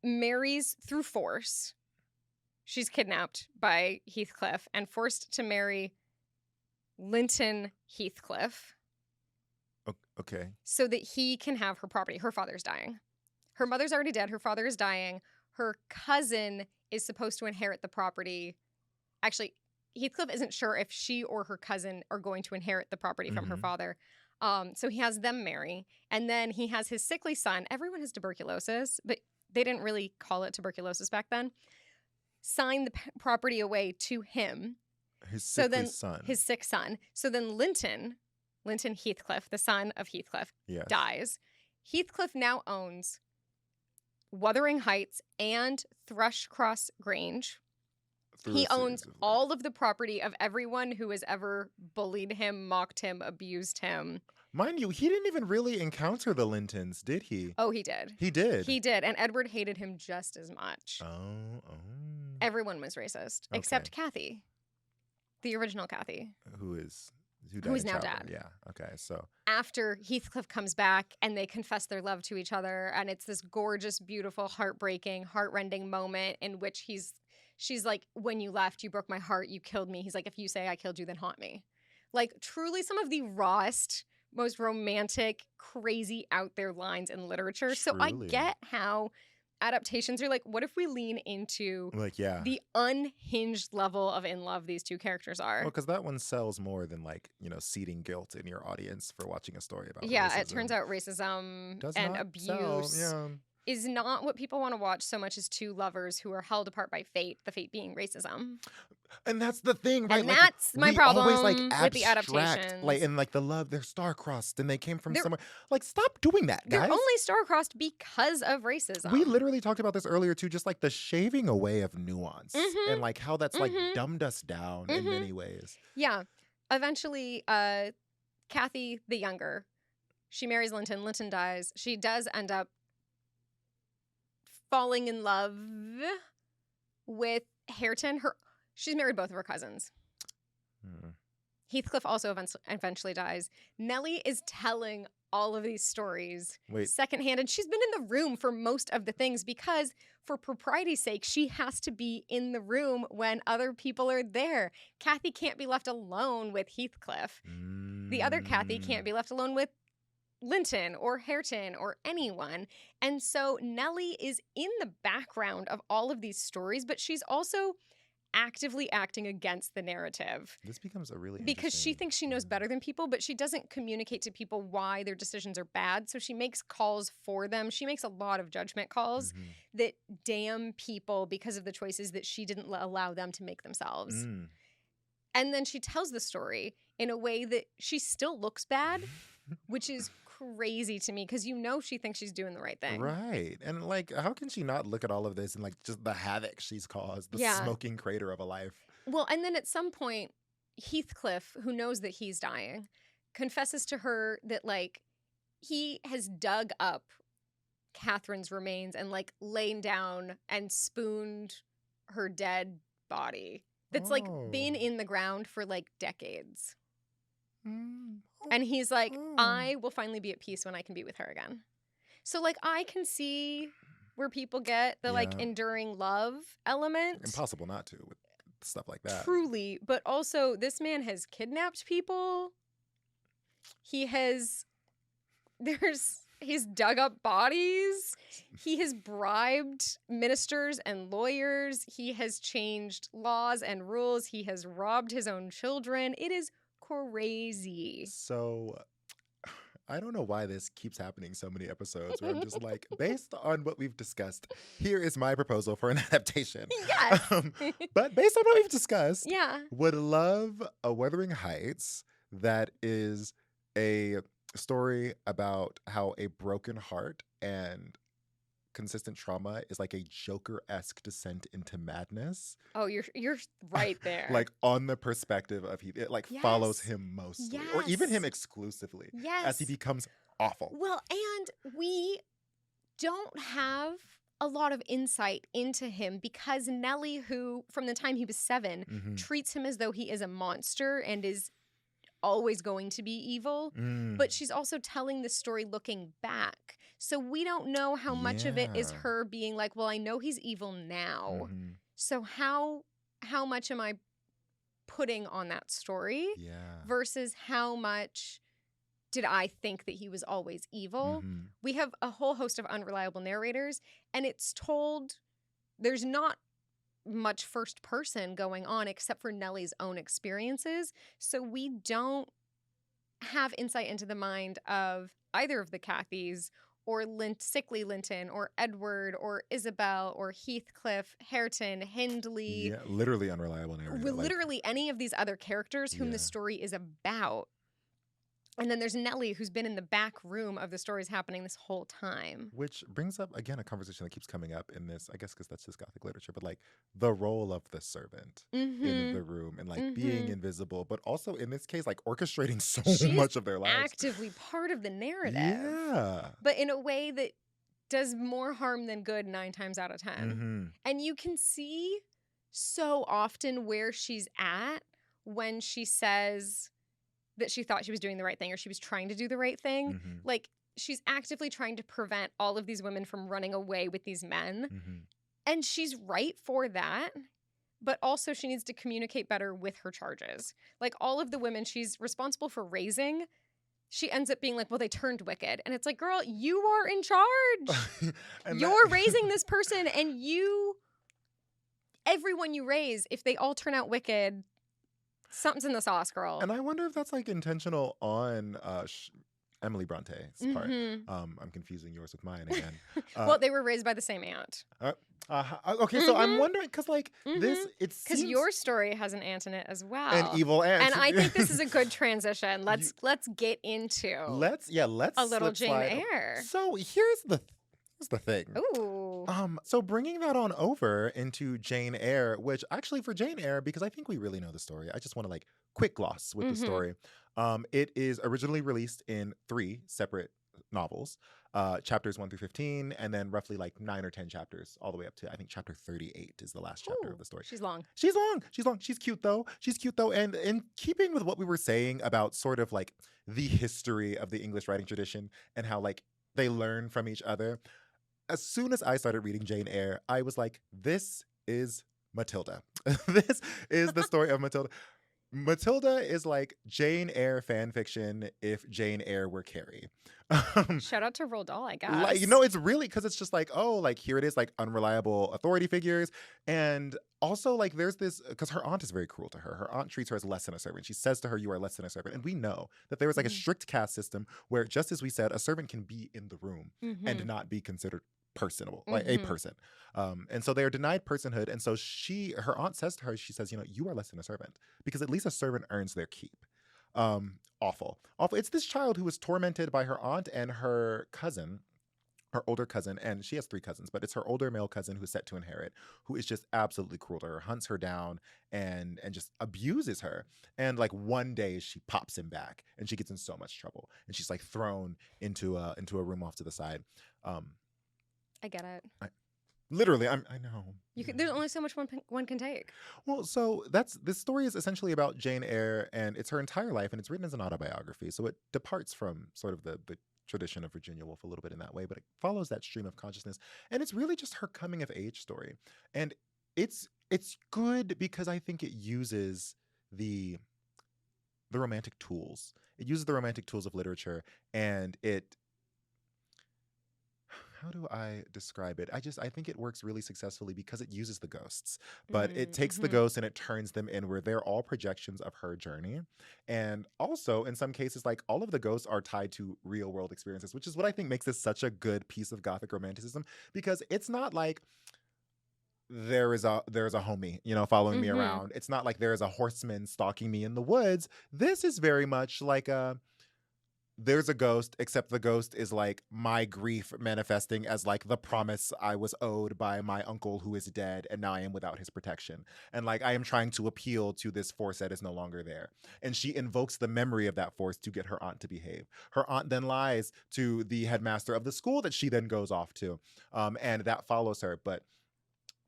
marries through force. She's kidnapped by Heathcliff and forced to marry Linton Heathcliff. Okay. So that he can have her property. Her father's dying. Her mother's already dead. Her father is dying. Her cousin is supposed to inherit the property. Actually, Heathcliff isn't sure if she or her cousin are going to inherit the property from her father. So he has them marry. And then he has his sickly son. Everyone has tuberculosis, but they didn't really call it tuberculosis back then. Sign the property away to him. His So sickly then son. his sick son. So then Linton Heathcliff, the son of Heathcliff, Yes. dies. Heathcliff now owns Wuthering Heights and Thrushcross Grange. Through He a series owns of, like- all of the property of everyone who has ever bullied him, mocked him, abused him. Mind you, he didn't even really encounter the Lintons, did he? Oh, he did. He did. He did. And Edward hated him just as much. Oh. Everyone was racist, except Kathy, the original Kathy. Who died Who's in now childbirth. dad. Yeah. Okay. So After Heathcliff comes back and they confess their love to each other, and it's this gorgeous, beautiful, heartbreaking, heartrending moment in which she's like, when you left, you broke my heart, you killed me. He's like, if you say I killed you, then haunt me. Like, truly some of the rawest, most romantic, crazy, out there lines in literature. Truly. So I get how adaptations are like, what if we lean into like, yeah. the unhinged level of in love these two characters are? Well, because that one sells more than like, seeding guilt in your audience for watching a story about Yeah, racism. it turns out racism Does and not abuse sell. Yeah. is not what people want to watch so much as two lovers who are held apart by fate, the fate being racism. And that's the thing, right? And like, that's my we problem always, like, with the abstract, adaptations. like, and like the love, they're star-crossed and they came from somewhere. Like, stop doing that, guys. They're only star-crossed because of racism. We literally talked about this earlier too, just like the shaving away of nuance and like how that's like dumbed us down in many ways. Yeah. Eventually, Kathy the younger, she marries Linton. Linton dies. She does end up falling in love with Hareton. She's married both of her cousins. Heathcliff also eventually dies. Nellie is telling all of these stories secondhand, and she's been in the room for most of the things because, for propriety's sake, she has to be in the room when other people are there. Kathy can't be left alone with Heathcliff. The other Kathy can't be left alone with Linton or Hareton or anyone. And so Nellie is in the background of all of these stories, but she's also actively acting against the narrative. This becomes a really because she thinks she knows better than people, but she doesn't communicate to people why their decisions are bad. So she makes calls for them. She makes a lot of judgment calls that damn people because of the choices that she didn't allow them to make themselves. And then she tells the story in a way that she still looks bad, which is crazy to me because she thinks she's doing the right thing. Right. And like, how can she not look at all of this and like just the havoc she's caused, the smoking crater of a life? Well, and then at some point, Heathcliff, who knows that he's dying, confesses to her that like he has dug up Catherine's remains and like lain down and spooned her dead body that's like been in the ground for like decades. And he's like, I will finally be at peace when I can be with her again. So, like, I can see where people get the, like, enduring love element. Impossible not to with stuff like that. Truly. But also, this man has kidnapped people. He's dug up bodies. He has bribed ministers and lawyers. He has changed laws and rules. He has robbed his own children. It is crazy. So I don't know why this keeps happening so many episodes where I'm just like, based on what we've discussed, here is my proposal for an adaptation. Yes. But based on what we've discussed, yeah, would love a Wuthering Heights that is a story about how a broken heart and consistent trauma is like a Joker-esque descent into madness. Oh, you're right there. Like on the perspective of it like follows him mostly, or even him exclusively, as he becomes awful. Well, and we don't have a lot of insight into him because Nellie, who from the time he was 7, treats him as though he is a monster and is always going to be evil, but she's also telling the story looking back. So we don't know how much of it is her being like, well, I know he's evil now. So how much am I putting on that story versus how much did I think that he was always evil? We have a whole host of unreliable narrators, and it's told there's not much first person going on except for Nellie's own experiences. So we don't have insight into the mind of either of the Cathys or Sickly Linton or Edward or Isabel or Heathcliff, Hareton, Hindley. Yeah, literally unreliable narrator. Literally any of these other characters whom the story is about. And then there's Nellie, who's been in the back room of the stories happening this whole time. Which brings up, again, a conversation that keeps coming up in this, I guess because that's just Gothic literature, but like the role of the servant in the room and like being invisible, but also in this case, like orchestrating so much of their lives. Actively part of the narrative. Yeah. But in a way that does more harm than good 9 times out of 10. And you can see so often where she's at when she says that she thought she was doing the right thing or she was trying to do the right thing. Like, she's actively trying to prevent all of these women from running away with these men. And she's right for that. But also she needs to communicate better with her charges. Like, all of the women she's responsible for raising, she ends up being like, well, they turned wicked. And it's like, girl, you are in charge. You're raising this person, and everyone you raise, if they all turn out wicked, something's in the sauce, girl. And I wonder if that's like intentional on Emily Bronte's part. I'm confusing yours with mine again. Well, they were raised by the same aunt. Okay, so I'm wondering, because like this, it's because your story has an aunt in it as well, an evil aunt, and I think this is a good transition. Let's get into a little Jane Eyre. So here's the thing. Ooh. So bringing that on over into Jane Eyre, which actually for Jane Eyre, because I think we really know the story, I just want to like quick gloss with the story. It is originally released in 3 separate novels, chapters 1 through 15, and then roughly like 9 or 10 chapters all the way up to, I think, chapter 38 is the last chapter of the story. She's long. She's long. She's cute though. And in keeping with what we were saying about sort of like the history of the English writing tradition and how like they learn from each other, as soon as I started reading Jane Eyre, I was like, this is Matilda. This is the story of Matilda. Matilda is like Jane Eyre fan fiction if Jane Eyre were Carrie. Shout out to Roald Dahl, I guess. Like, you know, it's really, because it's just like, oh, like here it is, like unreliable authority figures. And also like there's this, because her aunt is very cruel to her. Her aunt treats her as less than a servant. She says to her, you are less than a servant. And we know that there was like a strict caste system where, just as we said, a servant can be in the room and not be considered personable, like a person. And so they are denied personhood. And so her aunt says to her, she says, you know, you are less than a servant, because at least a servant earns their keep. Awful. It's this child who was tormented by her aunt and her cousin, her older cousin, and she has 3 cousins, but it's her older male cousin who's set to inherit, who is just absolutely cruel to her, hunts her down and just abuses her. And like one day she pops him back and she gets in so much trouble, and she's like thrown into a room off to the side. I get it. I know. There's only so much one can take. Well, so this story is essentially about Jane Eyre, and it's her entire life, and it's written as an autobiography. So it departs from sort of the tradition of Virginia Woolf a little bit in that way, but it follows that stream of consciousness. And it's really just her coming of age story. And it's good because I think it uses the romantic tools. It uses the romantic tools of literature, and how do I describe it? I think it works really successfully because it uses the ghosts, but it takes the ghosts and it turns them inward. They're all projections of her journey. And also in some cases, like all of the ghosts are tied to real world experiences, which is what I think makes this such a good piece of Gothic romanticism, because it's not like there is a homie, you know, following me around. It's not like there is a horseman stalking me in the woods. This is very much like there's a ghost, except the ghost is like my grief manifesting as like the promise I was owed by my uncle who is dead, and now I am without his protection. And like I am trying to appeal to this force that is no longer there. And she invokes the memory of that force to get her aunt to behave. Her aunt then lies to the headmaster of the school that she then goes off to. And that follows her. But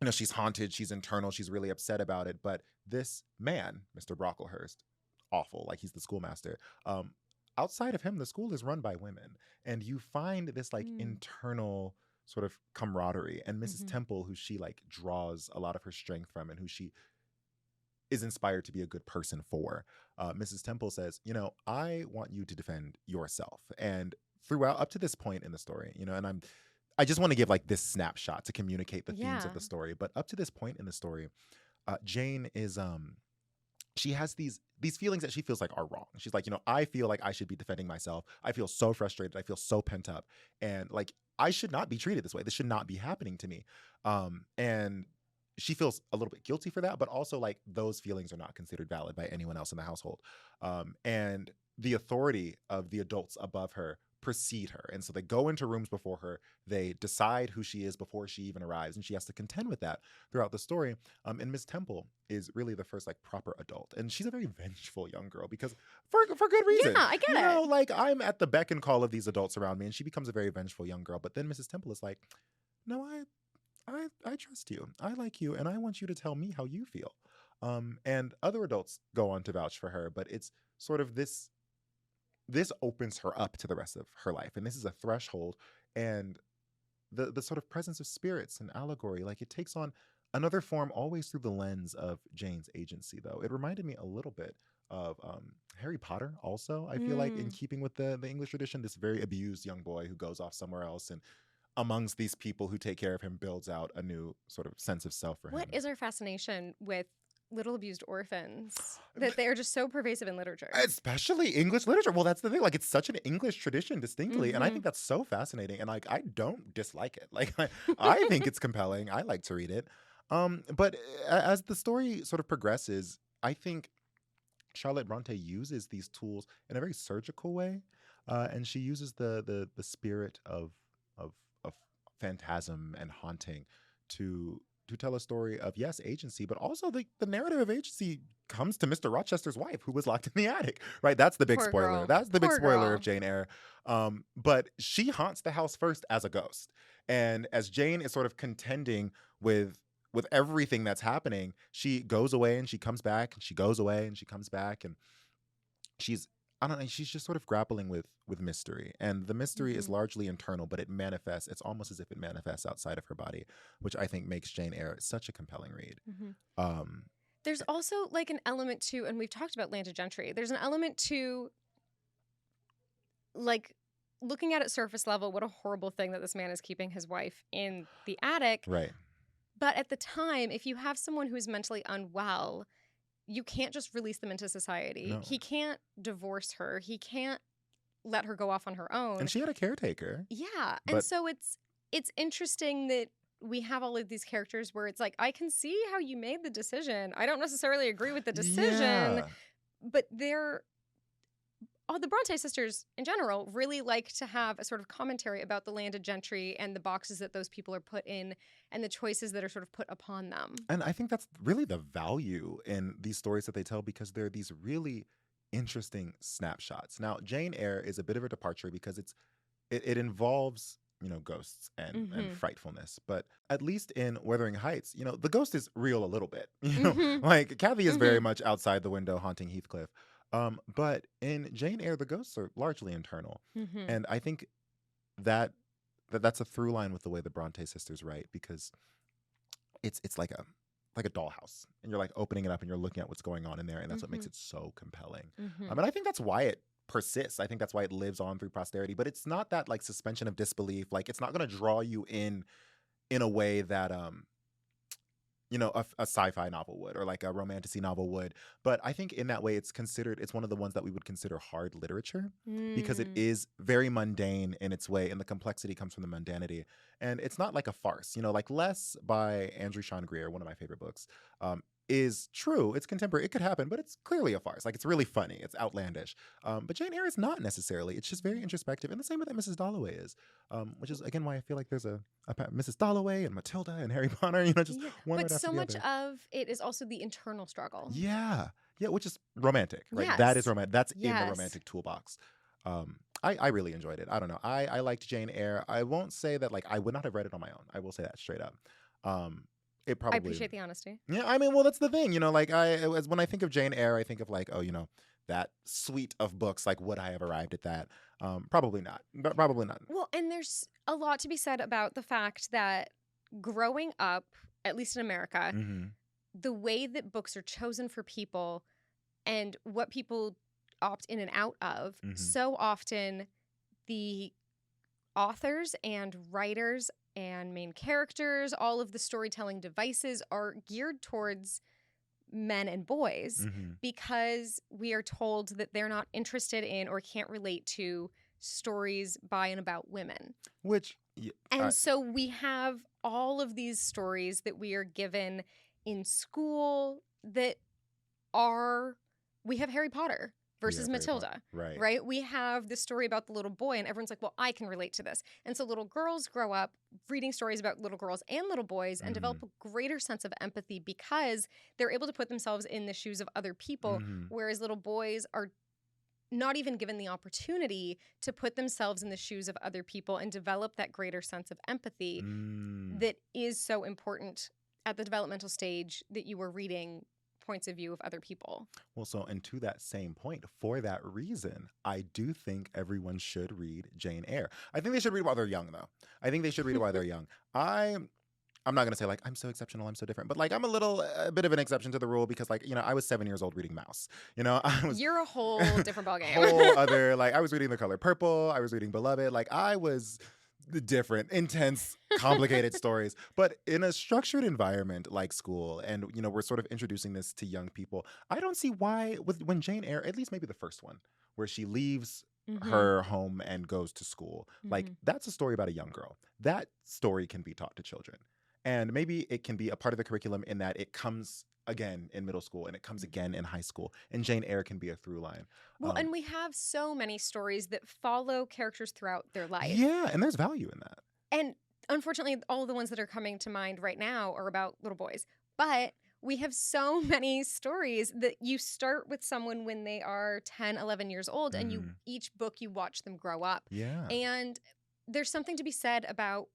you know, she's haunted, she's internal, she's really upset about it. But this man, Mr. Brocklehurst, awful, like he's the schoolmaster. Outside of him, the school is run by women. And you find this like internal sort of camaraderie. And Mrs. Temple, who she like draws a lot of her strength from and who she is inspired to be a good person for. Mrs. Temple says, you know, I want you to defend yourself. And throughout, up to this point in the story, you know, and I just want to give like this snapshot to communicate the themes of the story. But up to this point in the story, Jane is she has these feelings that she feels like are wrong. She's like, I feel like I should be defending myself. I feel so frustrated. I feel so pent up. And like, I should not be treated this way. This should not be happening to me. And she feels a little bit guilty for that, but also like those feelings are not considered valid by anyone else in the household. And the authority of the adults above her precede her. And so they go into rooms before her. They decide who she is before she even arrives. And she has to contend with that throughout the story. And Miss Temple is really the first like proper adult. And she's a very vengeful young girl because for good reason. Yeah, I get it. Like I'm at the beck and call of these adults around me, and she becomes a very vengeful young girl. But then Mrs. Temple is like, no, I trust you. I like you, and I want you to tell me how you feel. And other adults go on to vouch for her, but it's sort of this opens her up to the rest of her life. And this is a threshold, and the sort of presence of spirits and allegory, like it takes on another form always through the lens of Jane's agency, though. It reminded me a little bit of Harry Potter also. I feel like in keeping with the English tradition, this very abused young boy who goes off somewhere else and amongst these people who take care of him builds out a new sort of sense of self for him. What is our fascination with little abused orphans that they are just so pervasive in literature? Especially English literature. Well, that's the thing. Like, it's such an English tradition distinctly. And I think that's so fascinating. And like, I don't dislike it. Like, I think it's compelling. I like to read it. But as the story sort of progresses, I think Charlotte Bronte uses these tools in a very surgical way. And she uses the spirit of phantasm and haunting to tell a story of, yes, agency, but also the narrative of agency comes to Mr. Rochester's wife, who was locked in the attic, right? That's the big Poor spoiler. girl. That's the big Poor spoiler girl. of Jane Eyre. But she haunts the house first as a ghost. And as Jane is sort of contending with everything that's happening, she goes away and she comes back, and she goes away and she comes back, and she's just sort of grappling with mystery. And the mystery is largely internal, but it manifests. It's almost as if it manifests outside of her body, which I think makes Jane Eyre such a compelling read. There's also like an element to, and we've talked about landed gentry, there's an element to like looking at it surface level, what a horrible thing that this man is keeping his wife in the attic. Right. But at the time, if you have someone who is mentally unwell, you can't just release them into society. No. He can't divorce her. He can't let her go off on her own. And she had a caretaker. Yeah. And so it's interesting that we have all of these characters where it's like, I can see how you made the decision. I don't necessarily agree with the decision, but the Bronte sisters in general really like to have a sort of commentary about the landed gentry and the boxes that those people are put in and the choices that are sort of put upon them. And I think that's really the value in these stories that they tell, because they're these really interesting snapshots. Now, Jane Eyre is a bit of a departure because it involves, ghosts and frightfulness. But at least in Wuthering Heights, the ghost is real a little bit. Like Kathy is very much outside the window haunting Heathcliff. But in Jane Eyre, the ghosts are largely internal. And I think that's a through line with the way the Bronte sisters write, because it's like a dollhouse, and you're like opening it up and you're looking at what's going on in there, and that's what makes it so compelling. And I think that's why it persists. I think that's why it lives on through posterity. But it's not that like suspension of disbelief. Like, it's not going to draw you in a way that a sci-fi novel would, or like a romanticy novel would. But I think in that way it's one of the ones that we would consider hard literature, because it is very mundane in its way, and the complexity comes from the mundanity. And it's not like a farce, like Less by Andrew Sean Greer, one of my favorite books, is true. It's contemporary. It could happen, but it's clearly a farce. Like, it's really funny. It's outlandish. But Jane Eyre is not necessarily. It's just very introspective. And the same with that Mrs. Dalloway is, which is, again, why I feel like there's a Mrs. Dalloway and Matilda and Harry Potter, just one right after the other. But so much of it is also the internal struggle. Yeah. Yeah, which is romantic, right? Yes. That is romantic. That's in the romantic toolbox. I really enjoyed it. I don't know. I liked Jane Eyre. I won't say that, like, I would not have read it on my own. I will say that straight up. It probably, I appreciate the honesty. Yeah, I mean, well, that's the thing, like, when I think of Jane Eyre, I think of like, that suite of books. Like, would I have arrived at that? Probably not. Probably not. Well, and there's a lot to be said about the fact that growing up, at least in America, the way that books are chosen for people and what people opt in and out of, so often the authors and writers and main characters, all of the storytelling devices are geared towards men and boys because we are told that they're not interested in or can't relate to stories by and about women. So we have all of these stories that we are given in school that we have Harry Potter versus Matilda, right? We have the story about the little boy and everyone's like, well, I can relate to this. And so little girls grow up reading stories about little girls and little boys and develop a greater sense of empathy because they're able to put themselves in the shoes of other people, whereas little boys are not even given the opportunity to put themselves in the shoes of other people and develop that greater sense of empathy that is so important at the developmental stage that you were reading points of view of other people. Well, so, and to that same point, for that reason, I do think everyone should read Jane Eyre. I think they should read it while they're young, though. I think they should read it while they're young. I'm not going to say, like, I'm so exceptional, I'm so different, but, like, I'm a bit of an exception to the rule because, like, you know, I was 7 years old reading Mouse. You know, You're a whole different ballgame. Whole other, like, I was reading The Color Purple, I was reading Beloved, like, I was different, intense, complicated stories. But in a structured environment like school, and, you know, we're sort of introducing this to young people, I don't see why, when Jane Eyre, at least maybe the first one, where she leaves her home and goes to school, like, that's a story about a young girl. That story can be taught to children. And maybe it can be a part of the curriculum in that it comes again in middle school and it comes again in high school. And Jane Eyre can be a through line. Well, and we have so many stories that follow characters throughout their life. Yeah, and there's value in that. And unfortunately, all the ones that are coming to mind right now are about little boys. But we have so many stories that you start with someone when they are 10, 11 years old, and each book you watch them grow up. Yeah. And there's something to be said about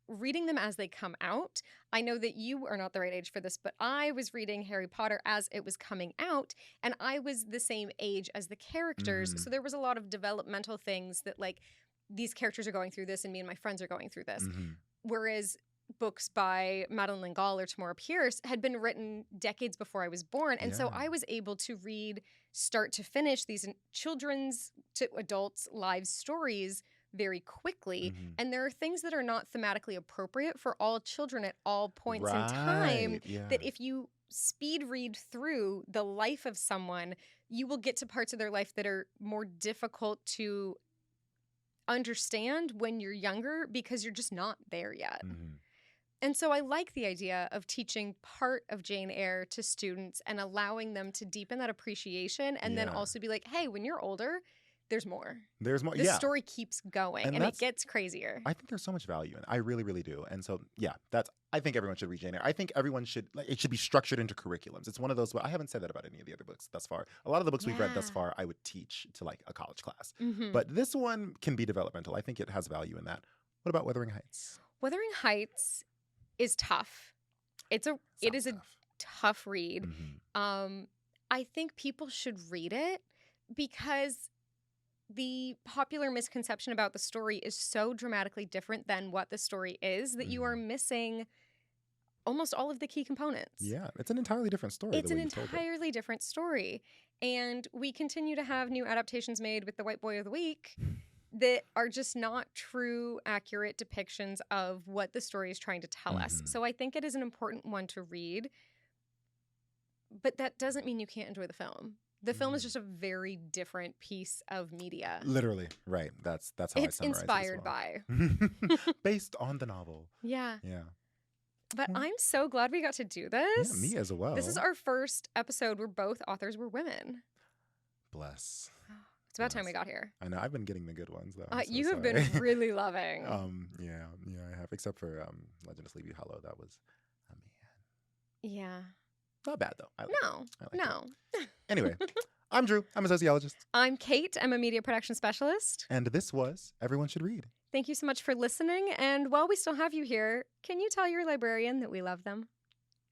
reading them as they come out. I know that you are not the right age for this, but I was reading Harry Potter as it was coming out, and I was the same age as the characters. So there was a lot of developmental things that, like, these characters are going through this and me and my friends are going through this. Whereas books by Madeline L'Engle or Tamora Pierce had been written decades before I was born. And so I was able to read start to finish these children's to adults' lives stories very quickly. And there are things that are not thematically appropriate for all children at all points in time that if you speed read through the life of someone, you will get to parts of their life that are more difficult to understand when you're younger because you're just not there yet. And so I like the idea of teaching part of Jane Eyre to students and allowing them to deepen that appreciation and then also be like, hey, when you're older, there's more. There's more. The story keeps going and it gets crazier. I think there's so much value in it. I really, really do. And so, I think everyone should read Jane Eyre. I think everyone should, it should be structured into curriculums. It's one of those, I haven't said that about any of the other books thus far. A lot of the books we've read thus far, I would teach to, like, a college class. But this one can be developmental. I think it has value in that. What about Wuthering Heights? Wuthering Heights is tough. It is a tough read. I think people should read it because the popular misconception about the story is so dramatically different than what the story is that you are missing almost all of the key components. Yeah, it's an entirely different story. It's an entirely different story. And we continue to have new adaptations made with The White Boy of the Week that are just not true, accurate depictions of what the story is trying to tell us. So I think it is an important one to read, but that doesn't mean you can't enjoy the film. The film is just a very different piece of media. Literally, right. That's how I summarize it. It's inspired by. Based on the novel. Yeah. Yeah. But I'm so glad we got to do this. Yeah, me as well. This is our first episode where both authors were women. Bless. It's about time we got here. I know. I've been getting the good ones, though. You have been really loving. Yeah, I have. Except for Legend of Sleepy Hollow. That was a man. Yeah. Not bad, though. No. Anyway, I'm Drew. I'm a sociologist. I'm Kate. I'm a media production specialist. And this was Everyone Should Read. Thank you so much for listening. And while we still have you here, can you tell your librarian that we love them?